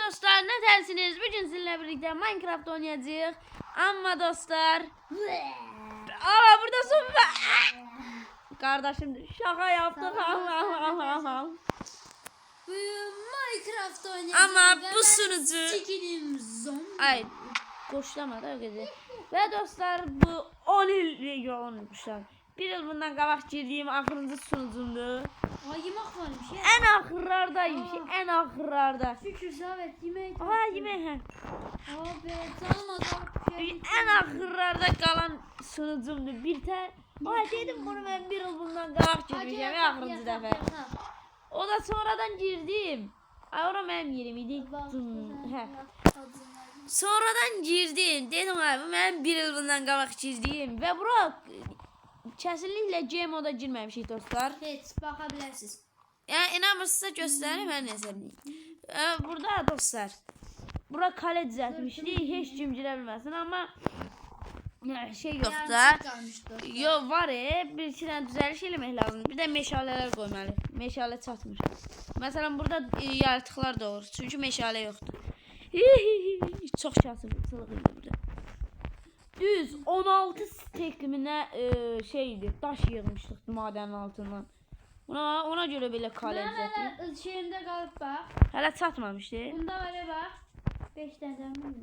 dostlar, ne dersiniz? Bugün sizinle birlikte Minecraft oynayacağız. Ama dostlar... Aa, burada son... Kardeşim şaka yaptık. Minecraft oynayacağız. Ama bu sunucu... Sikinim zombi. Ay, koşlamadı öyle. Ve dostlar bu 10 il olmuşlar. Bir yıl bundan qabaq girdiyim axırıncı sunucumdu. Ay yemek varmış ya. En axırlardaymış, en axırlarda. Şükür Savet yemek. Aa, yemek hə. Abi tanımadım. En axırlarda qalan sunucumdu. Bir tə... Ay dedim bunu ben bir yıl bundan qabaq girmişəm axırıncı dəfə. O da sonradan girdim. Ay ora mənim yerim idi. Hə. Sonradan girdim. Dedim abi ben bir yıl bundan qabaq girdim. Ve bura kesinlikle G moda girməmişik dostlar. Heç baxa bilərsiniz. Yəni inanmırsınızsa göstərim mən nəsəliyim. Burada dostlar. Bura kale düzəltmişdik. Heç kim girə bilməsin amma şey yox da. Yo var bir iki dənə düzəliş eləmək lazımdır. Bir də meşalələr qoymalı. Meşalə çatmır. Məsələn burada yaratıqlar da olur. Çünki meşalə yoxdur. Çox kasıbçılıq idi burada. Düz 16 stekminə şeydi, daş yığmışdıq madenin altından. Ona görə belə kale düzəltdik. Mən şeyimdə qalıb bax. Hələ çatmamışdı. Bunda var ya bax. 5 dənə dəmir.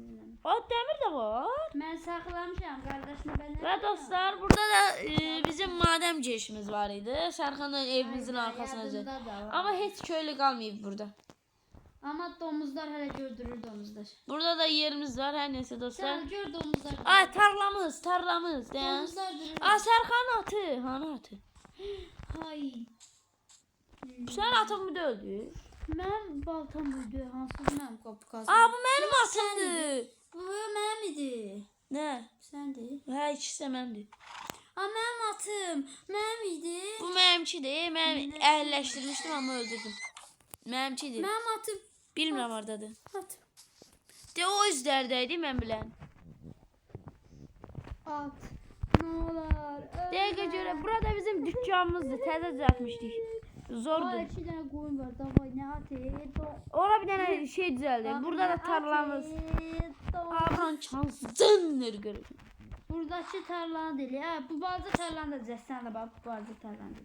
O dəmir də var. Mən saxlamışam qardaşına ben. Və dostlar burada da bizim maden girişimiz var idi. Sərxanın evimizin arxasına. Amma heç köylü qalmayıb burada. Amma domuzlar hələ gördürür domuzlar. Burada da yerimiz var hər nəsə dostlar. Sən gör domuzlar. Ay tarlamız. Domuzlar durur. Aa Sərxanın atı. Hanı atı? Hay. Sən atın mı öldü? Mənim baltam buydu. Hansı mənim qapı qazdı? Aa bu mənim atımdır. Bu mənim idi. Nə? Səndir. Hə ikisi də mənimdir. Aa mənim atım. Mənim idi. Bu mənimkidir. Mən əhəlləşdirmişdim amma öldürdüm. Mənimkidir. Mənim atım. Bilmirəm hardadır. At. De o izlərdəydi mən bilən. At. Ne olar? Dəqiqə görə burada bizim dükkanımızdır. Təzə düzəltmişdik. Zordur. Aa 2 dənə qoyun var. Davay nə atı? Ora bir dənə şey düzəldi. Burada da tarlamız. Aman çansındır görür. Buradakı tarlanı deyil. Ha, bu balaca tarlanı da cəsən də bax, bu balaca tarlanı.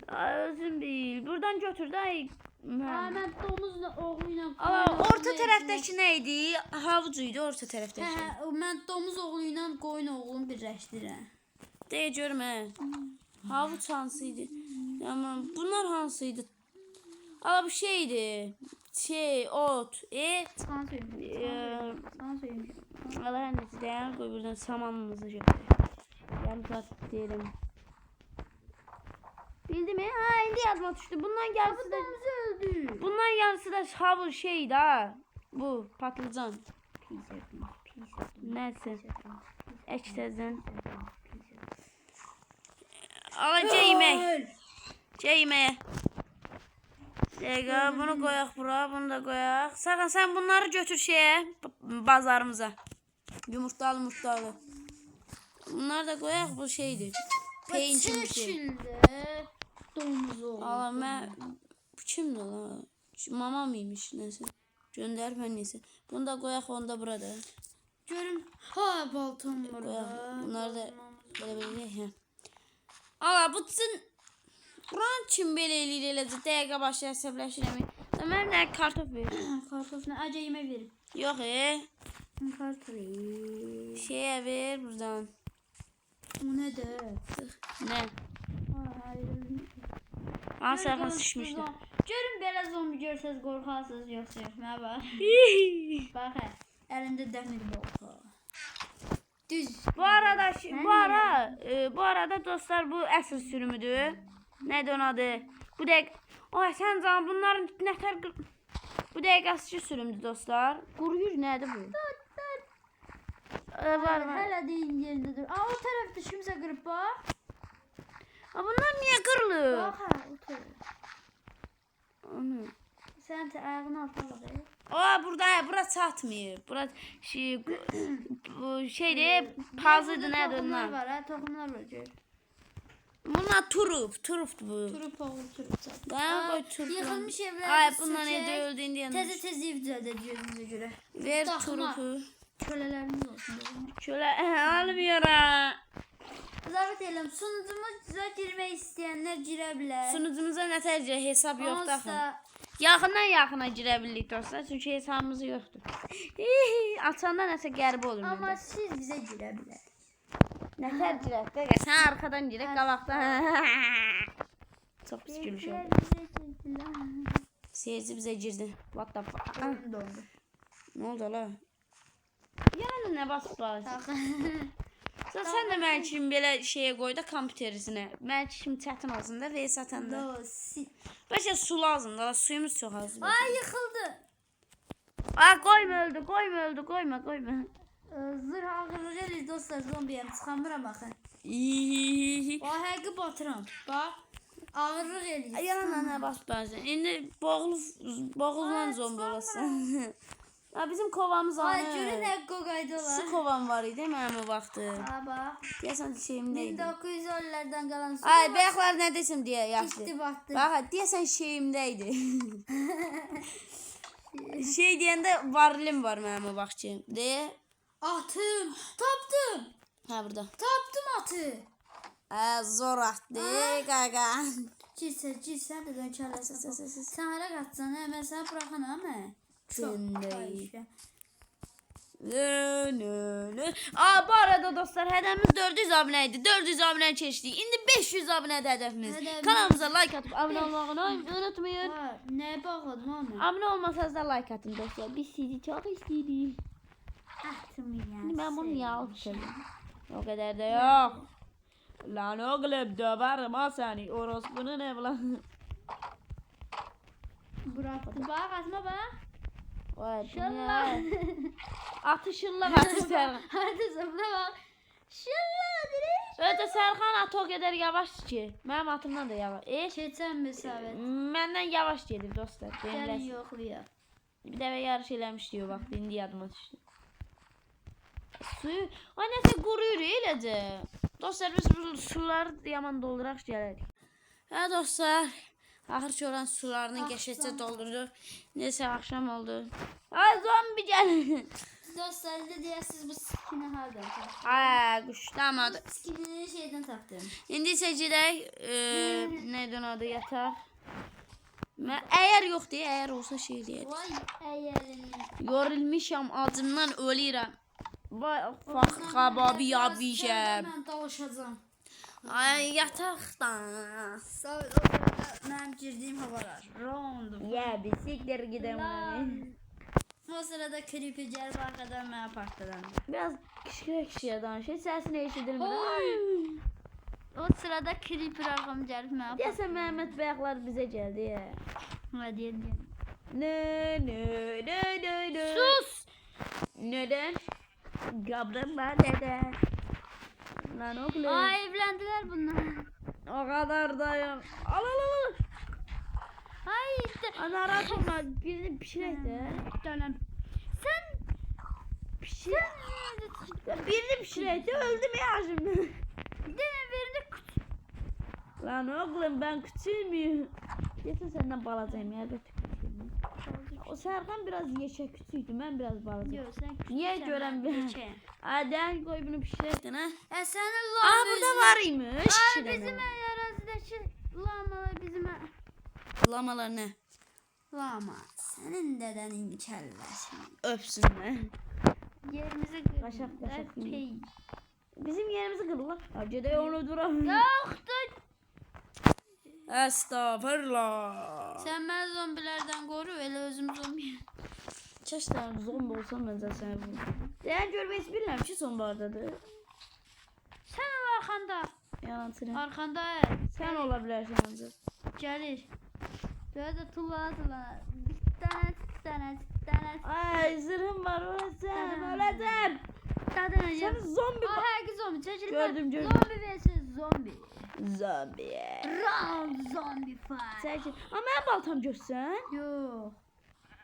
Özüm değil. Buradan götür də. Aa mən domuzla oğluyla. Orta tərəfdəki nə idi? Havuc idi orta tərəfdəki. Hə, mən domuz oğluyla qoyun oğlunu birləşdirirəm. Deyə görüm hə. Havuc hansıydı? Aman bunlar hansıydı? Ala bu şeydi. Ot. Sana söyleyeyim. Sana söyleyeyim. Allah hər nəsə deyən qoy buradan samanımızı götür. Yarım saat deyirəm. Bildim ha indi yazma düşdü. Bundan yarısı da öldü. bundan yarısı da havuç şey da. Bu patlıcan. Neyse. Eksizden. Alaca yemek. Yemeğe. Dəqiqə, bunu qoyaq bura, bunu da qoyaq. Sərxan, sən bunları götür bazarımıza. Yumurtalı. Bunları da qoyaq, bu şeydir. Peynir bir şey. Domuz oğlu. Ala, mən... Bu kimdir lan? Mama mıymış, nəsə. Göndər mən nəsə. Bunu da qoyaq, onu da burada. Görüm. Ha, baltam var. Qoyaq, bunları da belə. Ala, bu sizin... Buran kim belə eləyir eləcə, dəqiqə başlayır əsəbləşirəm. Mən nə kartof verir. Kartof nə? Acı yemək verir. Yox Kartof. Şeyə ver buradan. Bu nədir? Nə? Aa Sərxan sıçmışdı. Görün belə zombi görsəz qorxarsınız yoxsa yox. Mənə bax. Bax hə. Əlində dəmir balta. Düz. Bu arada dostlar bu əsl sürümüdür. Nədir onun adı? Bu dəqiq... Ay sən can bunların nətər... Bu dəqiq əsl sürümdür dostlar. Quruyur nədir bu? Var. Hələ deyin yerindedir. Aa o tərəfdə kimsə qırıb bax. Aa bunlar niyə qırılır? Bax hə o tərəf. Onu. Sən ayağının altına bax. Aa bura çatmıyor. Bura şeydir, pazıdır nədir onlar? Var ha, toxumlar var gör. Buna turupdu bu. Turup oğul turup zaten. Ben koy turp. Yıkılmış evler. Ay bundan evde öldüğün diye. Teze evde gözümüze göre. Ver Daxma. turupu. Kölelerimiz olsun dedim. Şöyle almıyor ha. Zarafet eylem. Sunucumuza girmek isteyenler girebilir. Sunucumuza nətərcə hesab yoxdur axı. Olsa Yaxına girə bilirik dostlar. Çünki hesabımız yoxdur. Açanda nəsə qəribə olur ama məndə. siz bize girebilir. Nətər girək də? Sən arxadan girək, qabaqdan. Çox pis gülüş oldu. Seyirci bizə girdi. What the fuck? Elim dondu. Nə oldu la? Yəni nə basıb qalırsan? Sən də Tamam. mən kimi belə şeyə qoy da kompüterisinə. Mən kimi çətin olsun da və satanda. Başa su lazımdır. La, suyumuz çox azdır. Ay yıkıldı. Ay koyma öldü, koyma. Zırh ağırlığı gelir dostlar, zombiyem çıxamıram baxın. İyi. O həqiqi batıram. Bax. Ağırlıq eləyir. Yalan nə bas bəzən. İndi boğulan zombi olasın. Ha bizim kovamız Ay var. görün nə qoqaydılar. Su kovam var idi mənim o vaxtı. Ha bax. Deyəsən şeyimdəydi. 1910'lərdən qalan su. Ay bəyəklər nə desəm deyə yaxşı. Gitti battı. Bax deyəsən şeyimdəydi. Şey deyəndə varlim var mənim o vaxtki. Deyə. Atım. Tapdım. Ha burada. Tapdım atı. Zor atdı qaqa. Cilsən də dönkərləsə. Sən hara qaçsan, mən səni buraxan ama. Gündəyi. Bu arada dostlar hədəfimiz 400 abunə idi. 400 abunə keçdik. İndi 500 abunədir hədəfimiz. Kanalımıza like atıp abunə olmağını unutmayın. Nəyə bağladım onu? Abunə olmasanız da like atın dostlar. Biz sizi çok istiyoruz. Atım ya. Ben bunu niye almışım? O kadar da yok. Lan oğlum döverim ha seni. Orospunun evladı. Bıraktı. Bak atma bak. Vay Şallah. Atı şıllah atı Serkan. Hadi zıpla bak. Şallah direkt. Öte Serkan atı o kadar yavaş ki. Benim atımdan da yavaş. Keçən müsabət. Benden yavaş gelir dostlar. Gəlin Benimle. yoxlayaq. Bir dəfə yarış eləmiş diyor bak. İndi yadıma düşdü. Suyu. Ay nəsə quruyur eləcə. Dostlar biz bu suları yaman dolduraq gələrik. Hə dostlar. Axır ki olan sularını geçəcə doldurduq. Neyse akşam oldu. Ay zombi gəl. Dostlar da deyəsiz bu skini harda? Ay quşlamadı. Skinini şeydən tapdım. İndi isə gedək. Nədən adı yataq. Əgər yox deyə, əgər olsa şey deyək. Vay əyərini. Yorulmuşam, acımdan ölürəm. Vay xababı yabişəm. Mən dalaşacağım. Ay yataq da. Sağ ol, o sırada mənim girdiyim havalar. Round. Ya bisikler gidelim. O sırada creeper bu arkadan mənə partladan. Biraz kişiyə danış. Heç səsini eşidilmir. O sırada creeper arxam gəlib mənə partladan. Deyəsən Məhəmməd bəyəklər bizə gəldi. Hə deyən. Nö. Sus! Neden? Gabrım ben neden? Lan oğlum. Aa evlendiler bunlar. O kadar da yok. Al. Ay işte. Ana rahat olma. Birini pişirek de. Dönem. Sen Pişir. Birini pişirek de öldüm ya şimdi. dene birini Lan oğlum ben küçüğüm ya. Yeter senden balacağım ya. O Serkan biraz yeşe küçüktü. Ben biraz balacağım. Yok sen Niye görem ben? Hadi koy bunu pişirekten ha. Senin Aa burada varmış. Bizim arazideki lamalar bizim Lamalar ne? lama. Senin dedenin kellesi. Öpsünler. Yerimizi Kaşak. Pey. Bizim yerimizi kırdılar. Acıda onu duram. Yoktu. Estağfurullah. Sen ben zombilerden koru öyle özüm zombi. Keşke zombi olsam ben zaten bunu. Değer görmeyi hiç bilmem ki sonbahardadır. Sen arkanda. Yalan söyleyeyim. Arkanda. Sen olabilirsin ancak. Gelir. Böyle tulla. Bir tane. Ay zırhım var öleceğim. Tadına Sen zombi Aa herkes zombi. Çekil. Gördüm. Zombi vs zombi. Zombi. Round zombie fight. Çekil. Ama ben baltam görsen. Yok.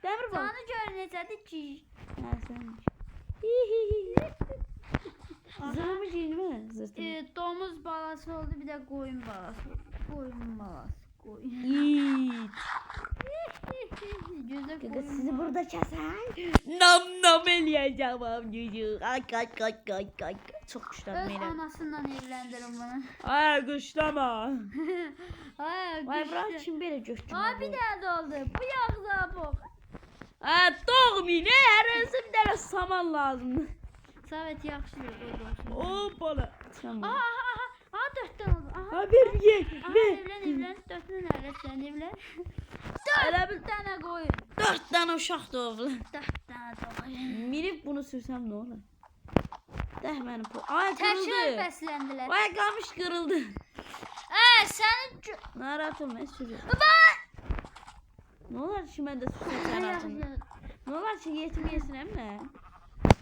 Demir bal. Sana görünecekti ki. Ha sen. Zırhımı giyinme. Zırtımı. Domuz balası oldu, bir de koyun balası. Koyun balası. Koyun. Yiğit. Gözde Gaga koyun sizi balası. burada keser. Nam nam eləyəcəm amcıcıq. Ay. Çok Öz kuşladım elə. anasından evlendirin bunu. Ay kuşlama. Ay Vay bırak kim belə göçtüm. Abi bir tane doldu. Bu yakza bok. Ha doğmayın. Her arası bir tane saman lazım. Savet yaxşı oldu. Hoppala. Tamam. Aha 4 tane oldu. Aha. Ha bir ye. Aha Ver. evlen 4 tane evlen sen evlen. Elə bil 4 tane koyun. 4 tane uşaq doğdu. 4 tane koyun. Minib bunu sürsəm nə olar? Dəh mənim ay Təkrar qırıldı. bəsləndiler. Ay qamış qırıldı. Sənin Narahat olma sürü. Baba. Nə olar ki mən də sürsəm ağzını? Nə olar ki yetim yesin əmmə?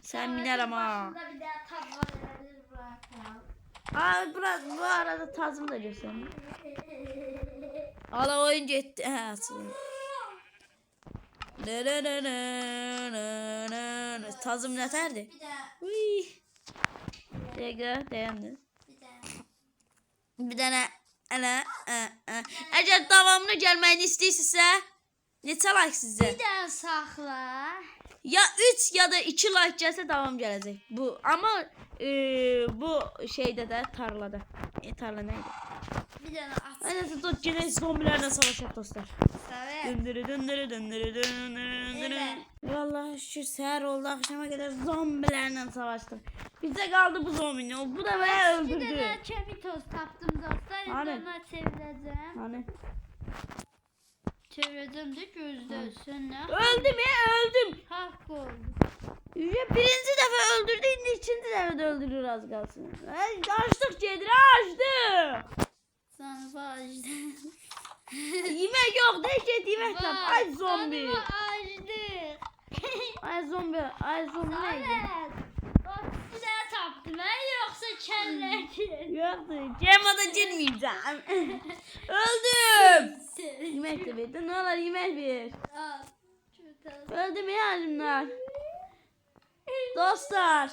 Sən minərəm ha. Bir daha tab var elədir bırakıram. Ay bu arada tazımı da göstərim. Ala oyun getdi. Hə açıldı. Tazım nətərdir? Bir daha. Uy. Dəqiqə, dayandı. Bir dənə əgər davamını gəlməyini istəyirsinizsə, neçə like sizə? Bir daha saxla. Ya 3 ya da 2 like gəlsə davam gələcək. Bu amma bu şeydə də tarlada. Tarla nə idi? Bir dənə at. Nəysə tut gedək zombilərlə savaşaq dostlar. Savet. Döndürü. Vallahi şükür səhər oldu, axşama qədər zombilərlə savaşdıq. Bizdə qaldı bu zombi. Bu da məni Bir öldürdü. dənə kemitos tapdım dostlar. Hani? İndi ona çevirəcəm. Hani Çevirəcəm də gözdə sönə. öldüm. Haqq oldu. Ya birinci dəfə öldürdü, indi ikinci dəfə də öldürür az qalsın. Açdıq gedir, açdıq. Sana bağışdı. Yemək yox, de get yemək tap. Ay zombi. Bağışdı. Ay zombi neydi? Evet. Bak bir daha tapdım. Ben yoksa kellekin. Yoxdur, cemada girməyəcəm. Öldüm. Yemək də ver, nə olar yemək ver. Al. Çok Öldüm ya. Dostlar,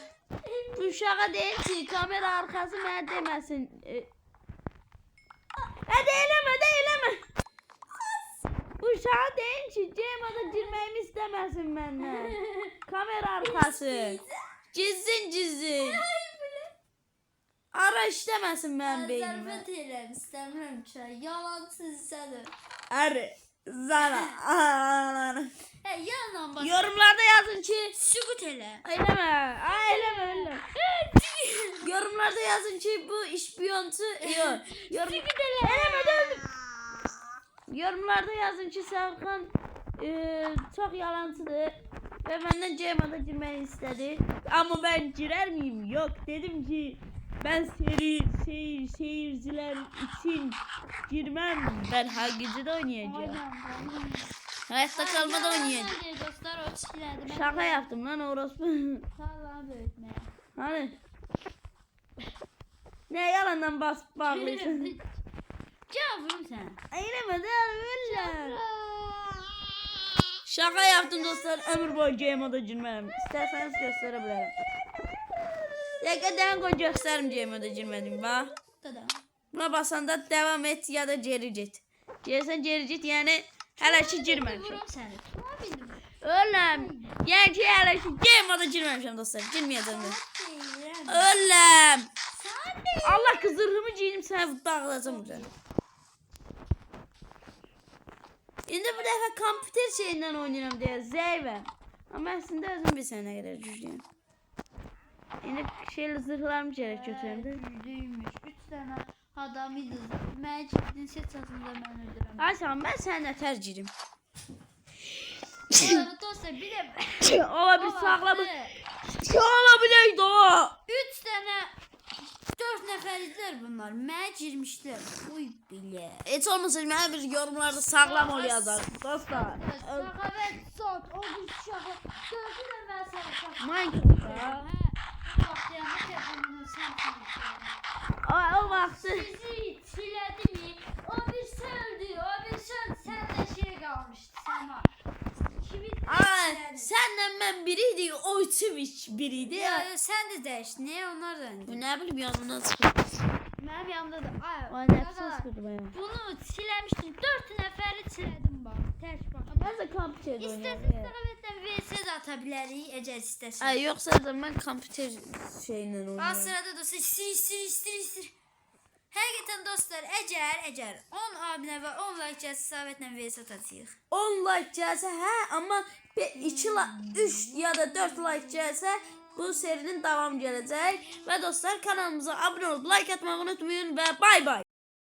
bu uşağa deyim ki, kamera arkası mənə deməsin. Eləmə. Bu uşağa deyim ki, cemada girməyimi istəməsin məndən. Kamera arkası. Gizlin. Ara işləməsin mənim beynimə. Zarfet eylem istemiyorum ki. Yalansız seni. Arı, zara. Yalan bak. Yorumlarda yazın ki, Sükut ele. Eləmə. Eləmə. Yorumlarda yazın ki bu işpiyonçu yok. Eləmə öldüm. Yorumlarda yazın ki Serkan çok yalancıdır ve benden Cema'da girmeyi istedi. Ama ben girer miyim? Yok, dedim ki ben seyirciler için girmem. Ben Hagici'de oynayacağım. Hayatta kalmada oynayacağım. Dostlar hoş geldin. Şaka yaptım lan orospu. Sağlam büyütmeye. Hani? Ne yalandan basıp bağlıyorsun? Cevabım sen. Eyleme de öyle. Şaka yaptım dostlar. Ömür boyu Cema'da girmem. İsterseniz gösterebilirim. Dəqiqədən qoy göstərim Cema'da girmədim. Bax. Tada. Buna basanda devam et ya da geri git. Gelsen geri git, yani hələ ki girməmişəm. Vurum seni. Tuma bildim. Öləm. Yəni ki hələ ki Cema'da girməmişəm dostlar. Girməyəcəm də. Öləm. Allah kızırımı giyinim sənə dağılacam üzərinə. İndi bu dəfə kompüter şeyindən oynayıram deyə zəifəm. Amma əslində özüm bir sənə qədər güclüyəm. İndi şeyli zırhlarımı gərək götürəm də. Güclüymüş. 3 tane adamıydı. Mən ciddi seçasında mən öldürəm. Ay sen, ben sənə nətər girim. Dostlar bir de Ola bir sağlamı. Ola biləydi o. 3 tane 4 nəfərliklər bunlar. Mənə girmişlər. Uy bilə. Heç olmasa mənə bir yorumlarda sağlam ol yazar. Dostlar. Səxavət sot. O bir şaxa. Gördün mü mən sənə Minecraft'da. O vaxtı. Bizi çilədi mi? O bir söldü. O bir söldü. Səndə şey qalmışdı. Səma. Kimi Ay, senlə mən biriydik, o üçümüz biriydi. Ya, sən də dəş. Niyə onlar da indi? Nə bilim yanımdan çıxır. Mənim yanımda da. Ay, nəfəs çıxırdı baya. Bunu siləmişdim. 4 nəfəri silədim bax. Tək bax. Mən də kompüterdə İstəsən oynayıram. səbəbətdən VS də ata bilərik, əgər istəsən. Ay, yoxsa da mən kompüter şeylə Az oynayıram. sırada dostlar istir. Həqiqətən dostlar, əgər 10 abunə və 10 like gəlsə Səbətlə VS atacağıq. 10 like gəlsə, hə, amma 2 3 ya da 4 like gəlsə bu serinin davam gələcək. Və dostlar kanalımıza abunə olub like atmağı unutmayın və bay bay.